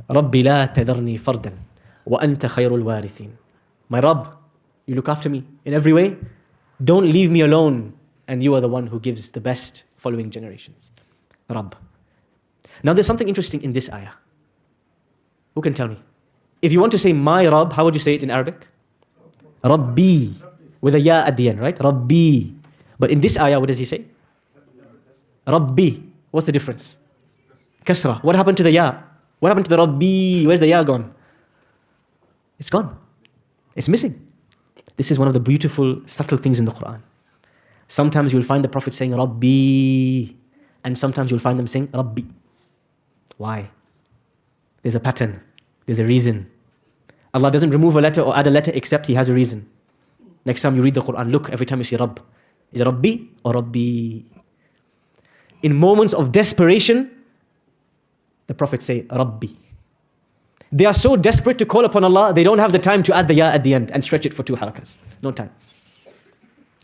رَبِّ لَا تَذَرْنِي فَرْدًا وَأَنْتَ خَيْرُ الْوَارِثِينَ. My Rabb, you look after me in every way. Don't leave me alone, and you are the one who gives the best following generations. Rabb. Now there's something interesting in this ayah. Who can tell me? If you want to say my Rabb, how would you say it in Arabic? Rabbi, with a ya at the end, right? Rabbi. But in this ayah, what does he say? Rabbi. What's the difference? Kasra. What happened to the ya? What happened to the Rabbi? Where's the ya gone? It's gone. It's missing. This is one of the beautiful, subtle things in the Quran. Sometimes you'll find the Prophet saying Rabbi, and sometimes you'll find them saying Rabbi. Why? There's a pattern. There's a reason. Allah doesn't remove a letter or add a letter except He has a reason. Next time you read the Quran, look every time you see Rabb. Is it Rabbi or Rabbi? In moments of desperation, the Prophet say Rabbi. They are so desperate to call upon Allah, they don't have the time to add the ya at the end and stretch it for 2 harakas. No time.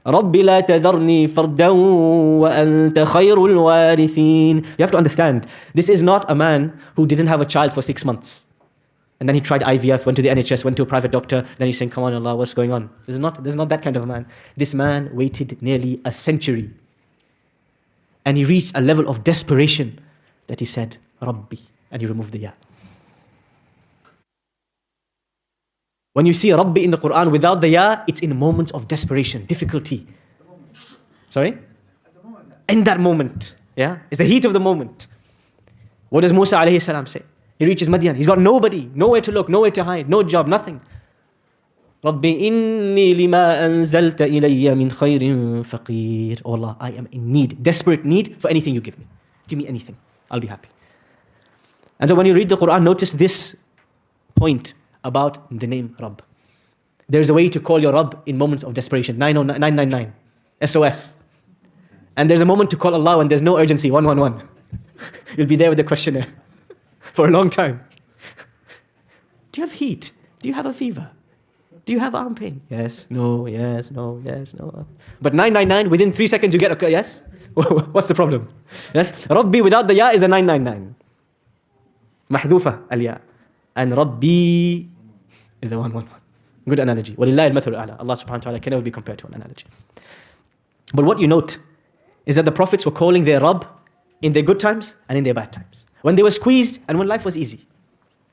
رَبِّ لَا تَذَرْنِي فَرْدًا وَأَنْتَ خَيْرُ الْوَارِثِينَ. You have to understand, this is not a man who didn't have a child for 6 months. And then he tried IVF, went to the NHS, went to a private doctor, then he's saying, come on Allah, what's going on? This is not that kind of a man. This man waited nearly a century. And he reached a level of desperation that he said, Rabbi, and he removed the ya. When you see Rabbi in the Quran without the ya, it's in a moment of desperation, difficulty. Sorry? In that moment. Yeah? It's the heat of the moment. What does Musa alayhi salam say? He reaches Madian. He's got nobody, nowhere to look, nowhere to hide, no job, nothing. Rabbi inni lima anzalta ilayya min khayrin faqir. Oh Allah, I am in need, desperate need for anything you give me. Give me anything. I'll be happy. And so when you read the Quran, notice this point about the name Rabb. There's a way to call your Rabb in moments of desperation. 999, SOS. And there's a moment to call Allah when there's no urgency, 111. You'll be there with the questionnaire for a long time. Do you have heat? Do you have a fever? Do you have arm pain? Yes, no, yes, no, yes, no. But 999, within 3 seconds you get a yes? What's the problem? Yes, Rabbi without the ya is a 999. Mahdhufa al-ya. And Rabbi is the 111. Good analogy. وَلِلَّهِ الْمَثَلُ الْأَعْلَى. Allah subhanahu wa ta'ala can never be compared to an analogy. But what you note is that the prophets were calling their Rabb in their good times and in their bad times. When they were squeezed and when life was easy.